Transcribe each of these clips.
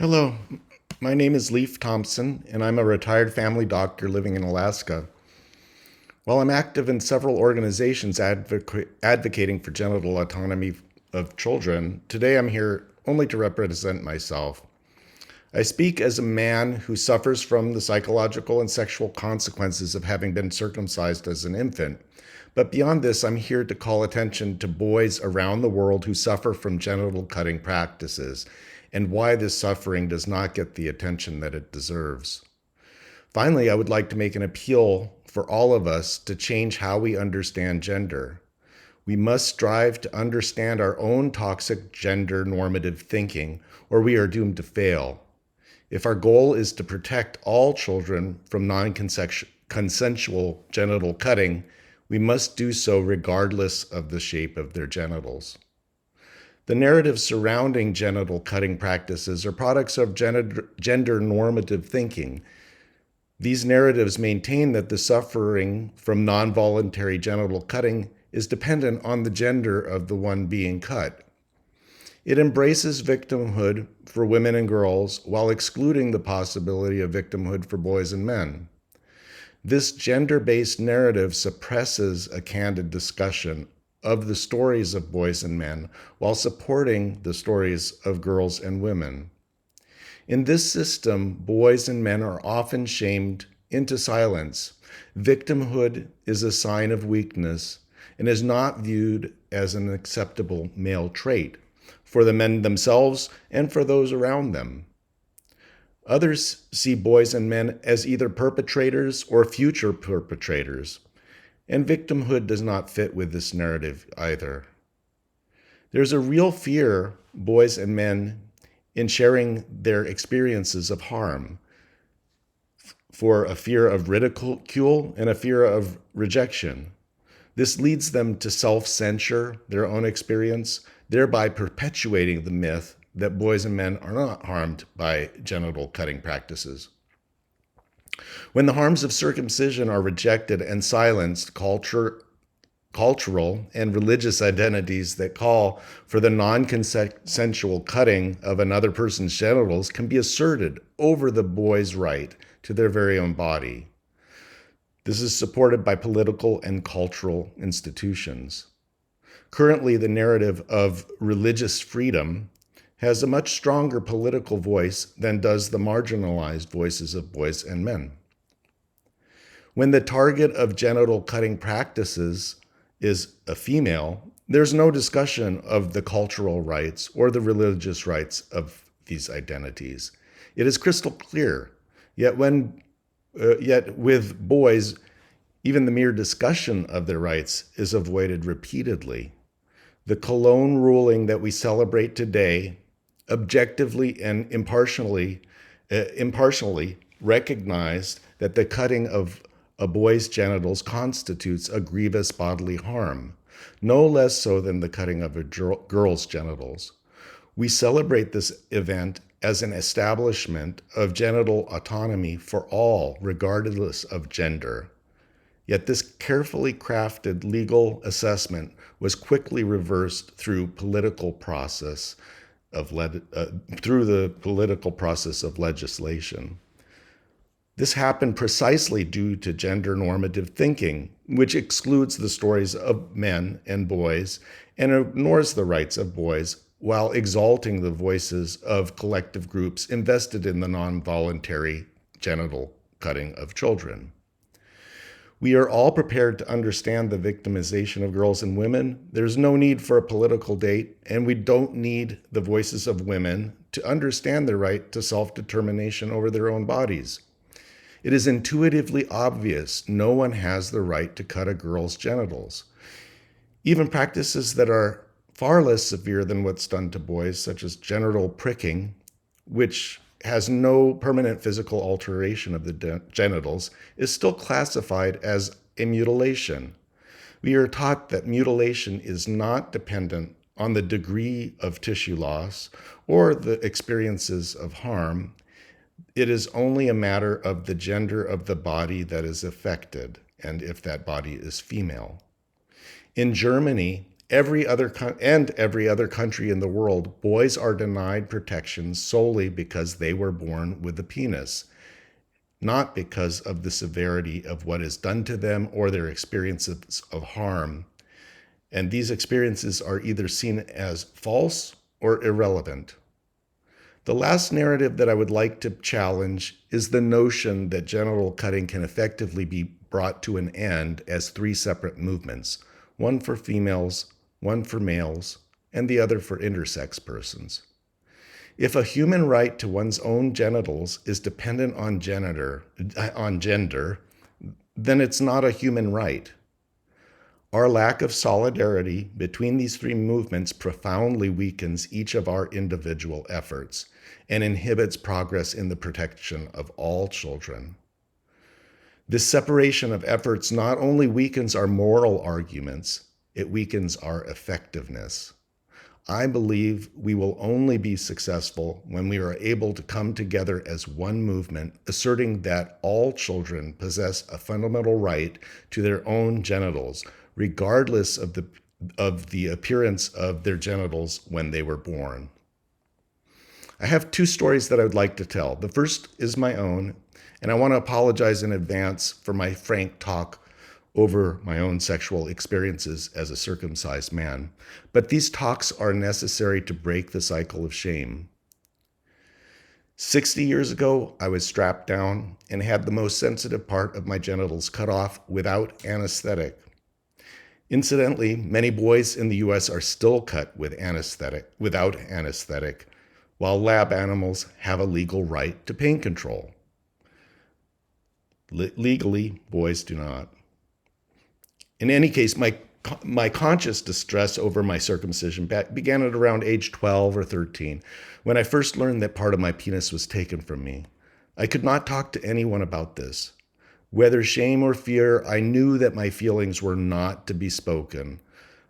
Hello, my name is Leif Thompson, and I'm a retired family doctor living in Alaska. While I'm active in several organizations advocating for genital autonomy of children, today I'm here only to represent myself. I speak as a man who suffers from the psychological and sexual consequences of having been circumcised as an infant. But beyond this, I'm here to call attention to boys around the world who suffer from genital cutting practices and why this suffering does not get the attention that it deserves. Finally, I would like to make an appeal for all of us to change how we understand gender. We must strive to understand our own toxic gender normative thinking, or we are doomed to fail. If our goal is to protect all children from non-consensual genital cutting, we must do so regardless of the shape of their genitals. The narratives surrounding genital cutting practices are products of gender normative thinking. These narratives maintain that the suffering from non-voluntary genital cutting is dependent on the gender of the one being cut. It embraces victimhood for women and girls while excluding the possibility of victimhood for boys and men. This gender-based narrative suppresses a candid discussion of the stories of boys and men while supporting the stories of girls and women. In this system, boys and men are often shamed into silence. Victimhood is a sign of weakness and is not viewed as an acceptable male trait for the men themselves and for those around them. Others see boys and men as either perpetrators or future perpetrators, and victimhood does not fit with this narrative either. There's a real fear, boys and men, in sharing their experiences of harm, for a fear of ridicule and a fear of rejection. This leads them to self-censure their own experience, thereby perpetuating the myth that boys and men are not harmed by genital cutting practices. When the harms of circumcision are rejected and silenced, cultural and religious identities that call for the non-consensual cutting of another person's genitals can be asserted over the boy's right to their very own body. This is supported by political and cultural institutions. Currently, the narrative of religious freedom has a much stronger political voice than does the marginalized voices of boys and men. When the target of genital cutting practices is a female, there's no discussion of the cultural rights or the religious rights of these identities. It is crystal clear. Yet with boys, even the mere discussion of their rights is avoided repeatedly. The Cologne ruling that we celebrate today objectively and impartially recognized that the cutting of a boy's genitals constitutes a grievous bodily harm, no less so than the cutting of a girl's genitals. We celebrate this event as an establishment of genital autonomy for all, regardless of gender. Yet this carefully crafted legal assessment was quickly reversed through the political process of legislation. This happened precisely due to gender normative thinking, which excludes the stories of men and boys and ignores the rights of boys while exalting the voices of collective groups invested in the non-voluntary genital cutting of children. We are all prepared to understand the victimization of girls and women. There's no need for a political date, and we don't need the voices of women to understand their right to self-determination over their own bodies. It is intuitively obvious no one has the right to cut a girl's genitals. Even practices that are far less severe than what's done to boys, such as genital pricking, which has no permanent physical alteration of the genitals, is still classified as a mutilation. We are taught that mutilation is not dependent on the degree of tissue loss or the experiences of harm. It is only a matter of the gender of the body that is affected, and if that body is female. In Germany, every other country in the world, boys are denied protection solely because they were born with a penis, not because of the severity of what is done to them or their experiences of harm. And these experiences are either seen as false or irrelevant. The last narrative that I would like to challenge is the notion that genital cutting can effectively be brought to an end as three separate movements, one for females, one for males, and the other for intersex persons. If a human right to one's own genitals is dependent on gender, then it's not a human right. Our lack of solidarity between these three movements profoundly weakens each of our individual efforts and inhibits progress in the protection of all children. This separation of efforts not only weakens our moral arguments, it weakens our effectiveness. I believe we will only be successful when we are able to come together as one movement, asserting that all children possess a fundamental right to their own genitals, regardless of the appearance of their genitals when they were born. I have two stories that I would like to tell. The first is my own, and I want to apologize in advance for my frank talk over my own sexual experiences as a circumcised man. But these talks are necessary to break the cycle of shame. 60 years ago, I was strapped down and had the most sensitive part of my genitals cut off without anesthetic. Incidentally, many boys in the US are still cut without anesthetic, while lab animals have a legal right to pain control. Legally, boys do not. In any case, my conscious distress over my circumcision began at around age 12 or 13, when I first learned that part of my penis was taken from me. I could not talk to anyone about this. Whether shame or fear, I knew that my feelings were not to be spoken.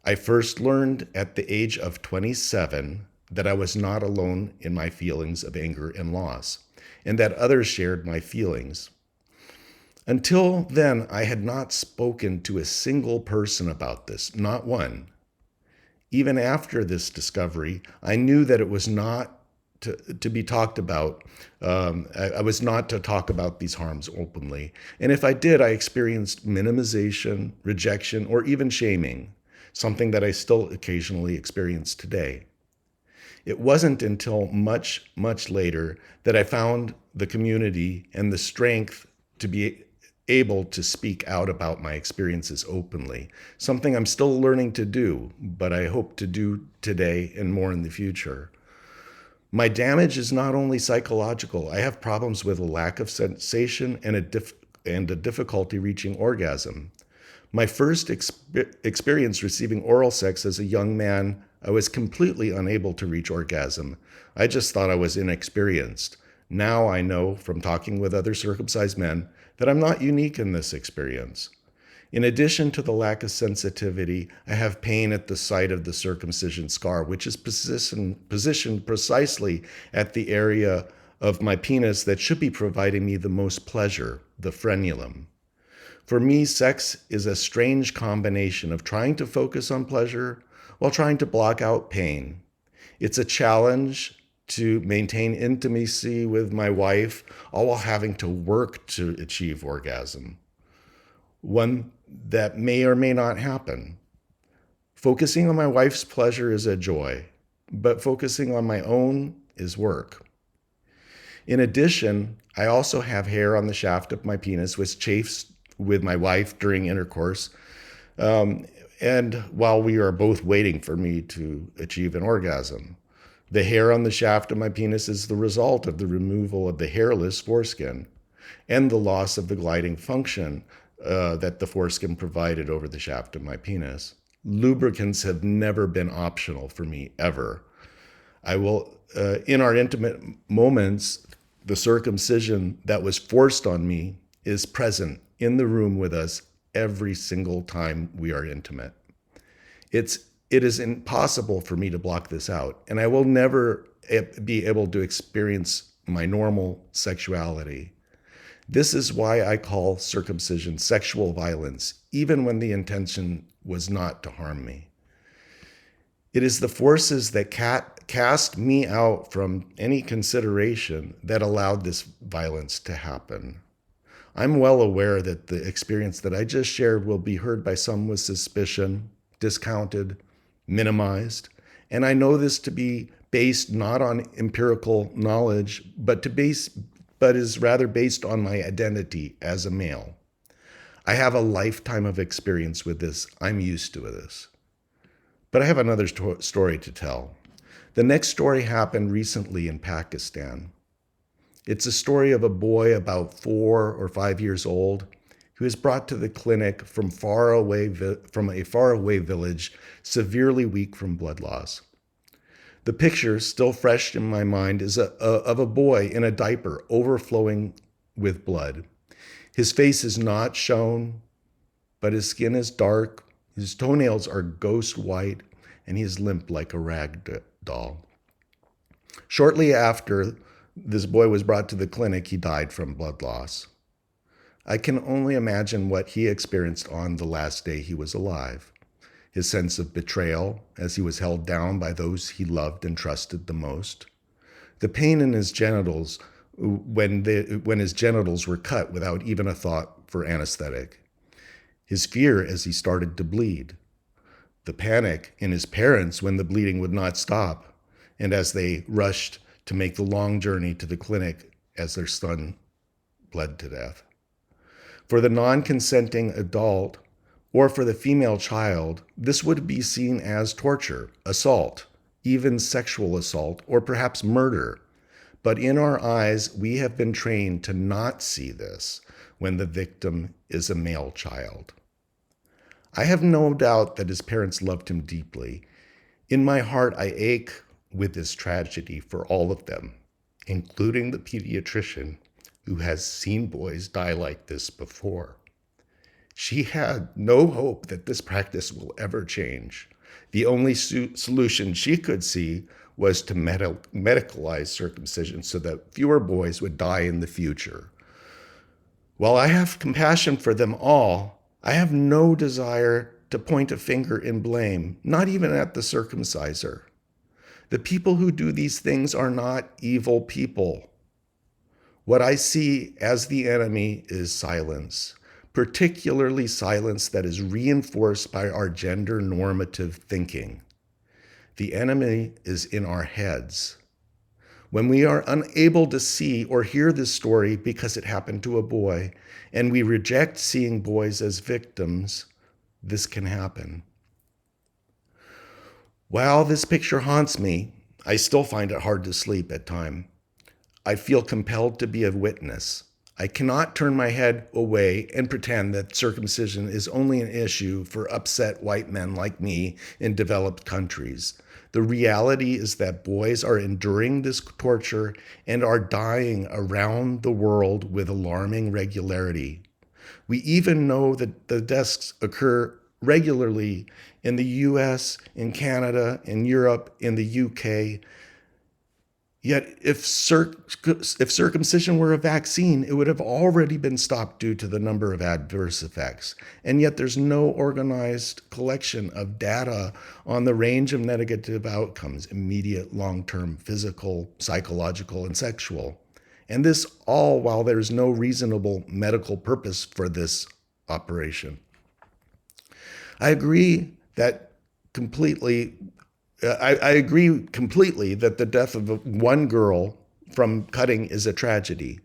I first learned at the age of 27 that I was not alone in my feelings of anger and loss, and that others shared my feelings. Until then, I had not spoken to a single person about this, not one. Even after this discovery, I knew that it was not to be talked about. I was not to talk about these harms openly. And if I did, I experienced minimization, rejection, or even shaming, something that I still occasionally experience today. It wasn't until much, much later that I found the community and the strength to be able to speak out about my experiences openly, something I'm still learning to do, but I hope to do today and more in the future. My damage is not only psychological. I have problems with a lack of sensation and a difficulty reaching orgasm. My first experience receiving oral sex as a young man, I was completely unable to reach orgasm. I just thought I was inexperienced. Now I know from talking with other circumcised men that I'm not unique in this experience. In addition to the lack of sensitivity, I have pain at the site of the circumcision scar, which is positioned precisely at the area of my penis that should be providing me the most pleasure, the frenulum. For me, sex is a strange combination of trying to focus on pleasure while trying to block out pain. It's a challenge to maintain intimacy with my wife, all while having to work to achieve orgasm, one that may or may not happen. Focusing on my wife's pleasure is a joy, but focusing on my own is work. In addition, I also have hair on the shaft of my penis, which chafes with my wife during intercourse, and while we are both waiting for me to achieve an orgasm. The hair on the shaft of my penis is the result of the removal of the hairless foreskin and the loss of the gliding function that the foreskin provided over the shaft of my penis. Lubricants have never been optional for me, ever. I will, in our intimate moments, the circumcision that was forced on me is present in the room with us every single time we are intimate. It is impossible for me to block this out, and I will never be able to experience my normal sexuality. This is why I call circumcision sexual violence, even when the intention was not to harm me. It is the forces that cast me out from any consideration that allowed this violence to happen. I'm well aware that the experience that I just shared will be heard by some with suspicion, discounted, minimized, and I know this to be based not on empirical knowledge, but is rather based on my identity as a male. I have a lifetime of experience with this. I'm used to this. But I have another story to tell. The next story happened recently in Pakistan. It's a story of a boy about 4 or 5 years old who is brought to the clinic from a faraway village, severely weak from blood loss. The picture, still fresh in my mind, is of a boy in a diaper overflowing with blood. His face is not shown, but his skin is dark, his toenails are ghost white, and he is limp like a rag doll. Shortly after this boy was brought to the clinic, he died from blood loss. I can only imagine what he experienced on the last day he was alive. His sense of betrayal as he was held down by those he loved and trusted the most. The pain in his genitals when his genitals were cut without even a thought for anesthetic. His fear as he started to bleed. The panic in his parents when the bleeding would not stop, and as they rushed to make the long journey to the clinic as their son bled to death. For the non-consenting adult, or for the female child, this would be seen as torture, assault, even sexual assault, or perhaps murder. But in our eyes, we have been trained to not see this when the victim is a male child. I have no doubt that his parents loved him deeply. In my heart, I ache with this tragedy for all of them, including the pediatrician who has seen boys die like this before. She had no hope that this practice will ever change. The only solution she could see was to medicalize circumcision so that fewer boys would die in the future. While I have compassion for them all, I have no desire to point a finger in blame, not even at the circumciser. The people who do these things are not evil people. What I see as the enemy is silence, particularly silence that is reinforced by our gender normative thinking. The enemy is in our heads. When we are unable to see or hear this story because it happened to a boy, and we reject seeing boys as victims, this can happen. While this picture haunts me, I still find it hard to sleep at times. I feel compelled to be a witness. I cannot turn my head away and pretend that circumcision is only an issue for upset white men like me in developed countries. The reality is that boys are enduring this torture and are dying around the world with alarming regularity. We even know that the deaths occur regularly in the US, in Canada, in Europe, in the UK. Yet if circumcision were a vaccine, it would have already been stopped due to the number of adverse effects. And yet there's no organized collection of data on the range of negative outcomes, immediate, long-term, physical, psychological, and sexual. And this all while there's no reasonable medical purpose for this operation. I agree completely that the death of one girl from cutting is a tragedy.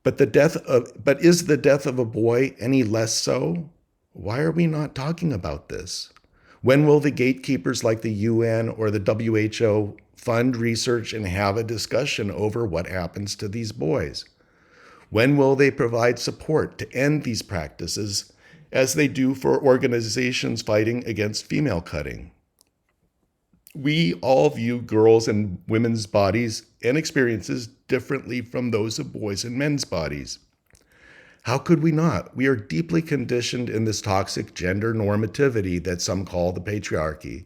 But is the death of a boy any less so? Why are we not talking about this? When will the gatekeepers like the UN or the WHO fund research and have a discussion over what happens to these boys? When will they provide support to end these practices as they do for organizations fighting against female cutting? We all view girls' and women's bodies and experiences differently from those of boys' and men's bodies. How could we not? We are deeply conditioned in this toxic gender normativity that some call the patriarchy.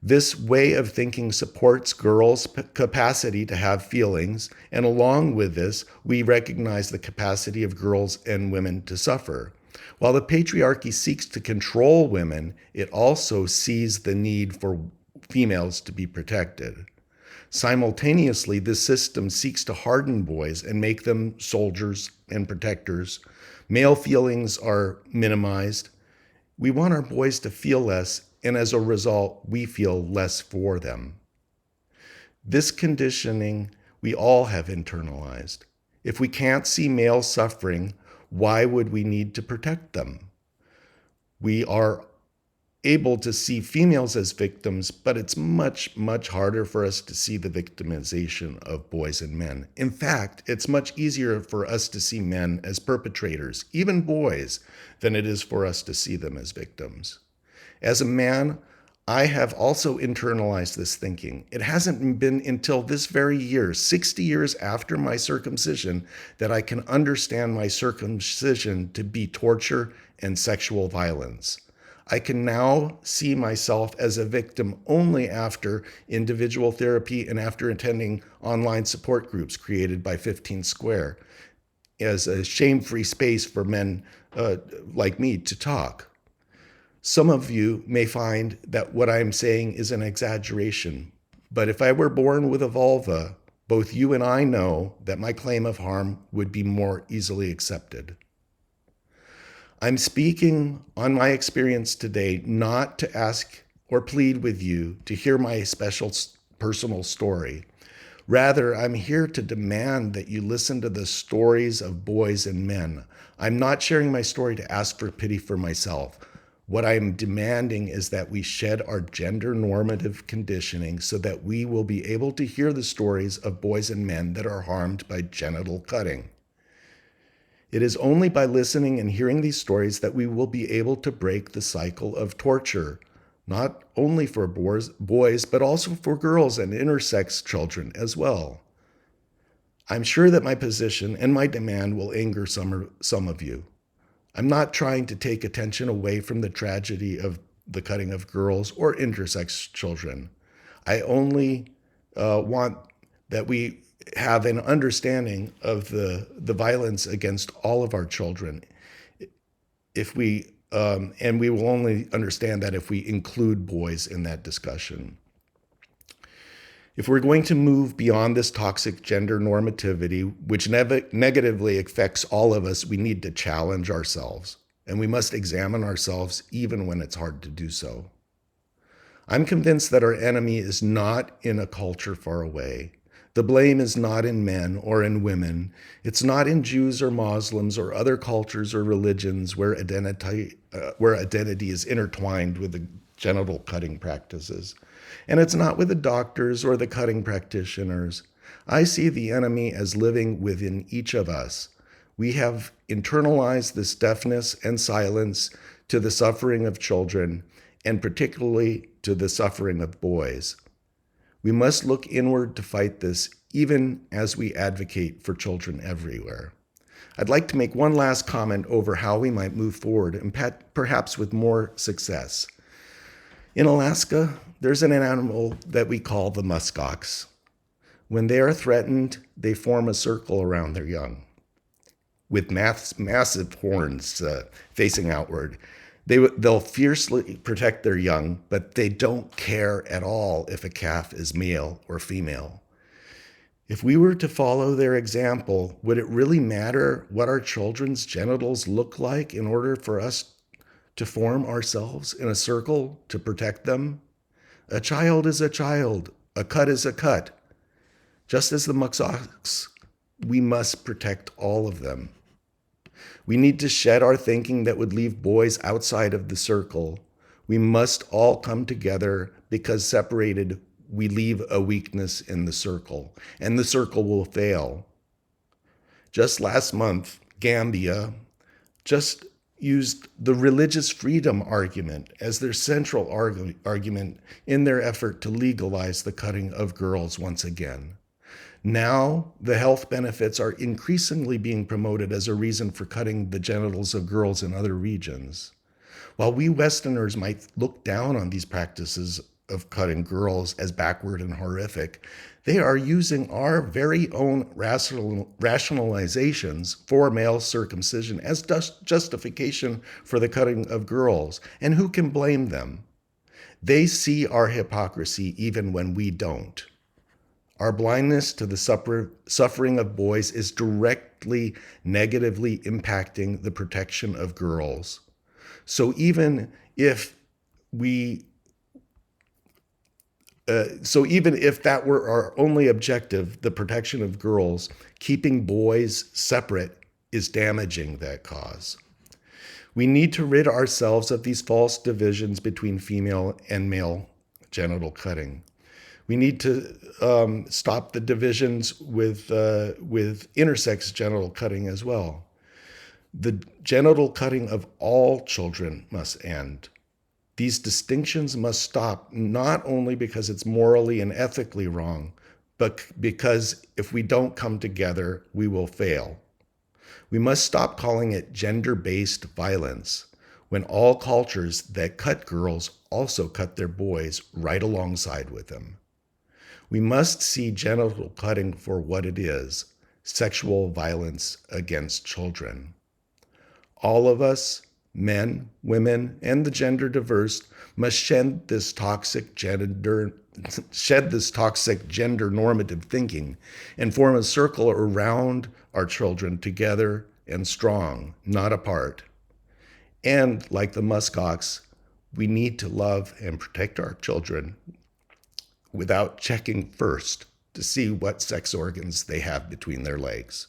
This way of thinking supports girls' capacity to have feelings, and along with this, we recognize the capacity of girls and women to suffer. While the patriarchy seeks to control women, it also sees the need for females to be protected. Simultaneously, this system seeks to harden boys and make them soldiers and protectors. Male feelings are minimized. We want our boys to feel less, and as a result, we feel less for them. This conditioning we all have internalized. If we can't see males suffering, why would we need to protect them? We are able to see females as victims, but it's much, much harder for us to see the victimization of boys and men. In fact, it's much easier for us to see men as perpetrators, even boys, than it is for us to see them as victims. As a man, I have also internalized this thinking. It hasn't been until this very year, 60 years after my circumcision, that I can understand my circumcision to be torture and sexual violence. I can now see myself as a victim only after individual therapy and after attending online support groups created by 15 Square as a shame-free space for men like me to talk. Some of you may find that what I'm saying is an exaggeration, but if I were born with a vulva, both you and I know that my claim of harm would be more easily accepted. I'm speaking on my experience today not to ask or plead with you to hear my special personal story. Rather, I'm here to demand that you listen to the stories of boys and men. I'm not sharing my story to ask for pity for myself. What I'm demanding is that we shed our gender normative conditioning so that we will be able to hear the stories of boys and men that are harmed by genital cutting. It is only by listening and hearing these stories that we will be able to break the cycle of torture, not only for boys, but also for girls and intersex children as well. I'm sure that my position and my demand will anger some of you. I'm not trying to take attention away from the tragedy of the cutting of girls or intersex children. I only want that we have an understanding of the violence against all of our children. And we will only understand that if we include boys in that discussion. If we're going to move beyond this toxic gender normativity, which negatively affects all of us, we need to challenge ourselves, and we must examine ourselves even when it's hard to do so. I'm convinced that our enemy is not in a culture far away. The blame is not in men or in women. It's not in Jews or Muslims or other cultures or religions where identity is intertwined with the genital cutting practices. And it's not with the doctors or the cutting practitioners. I see the enemy as living within each of us. We have internalized this deafness and silence to the suffering of children, and particularly to the suffering of boys. We must look inward to fight this, even as we advocate for children everywhere. I'd like to make one last comment over how we might move forward, and perhaps with more success. In Alaska, there's an animal that we call the muskox. When they are threatened, they form a circle around their young with massive horns facing outward. They'll fiercely protect their young, but they don't care at all if a calf is male or female. If we were to follow their example, would it really matter what our children's genitals look like in order for us to form ourselves in a circle to protect them? A child is a child. A cut is a cut. Just as the muskox, we must protect all of them. We need to shed our thinking that would leave boys outside of the circle. We must all come together because separated, we leave a weakness in the circle, and the circle will fail. Just last month, Gambia just used the religious freedom argument as their central argument in their effort to legalize the cutting of girls once again. Now, the health benefits are increasingly being promoted as a reason for cutting the genitals of girls in other regions. While we Westerners might look down on these practices of cutting girls as backward and horrific, they are using our very own rationalizations for male circumcision as justification for the cutting of girls. And who can blame them? They see our hypocrisy even when we don't. Our blindness to the suffering of boys is directly negatively impacting the protection of girls. So even if that were our only objective, the protection of girls, keeping boys separate is damaging that cause. We need to rid ourselves of these false divisions between female and male genital cutting. We need to stop the divisions with intersex genital cutting as well. The genital cutting of all children must end. These distinctions must stop, not only because it's morally and ethically wrong, but because if we don't come together, we will fail. We must stop calling it gender-based violence when all cultures that cut girls also cut their boys right alongside with them. We must see genital cutting for what it is, sexual violence against children. All of us, men, women, and the gender diverse, must shed this toxic gender normative thinking and form a circle around our children, together and strong, not apart. And like the muskox, we need to love and protect our children without checking first to see what sex organs they have between their legs.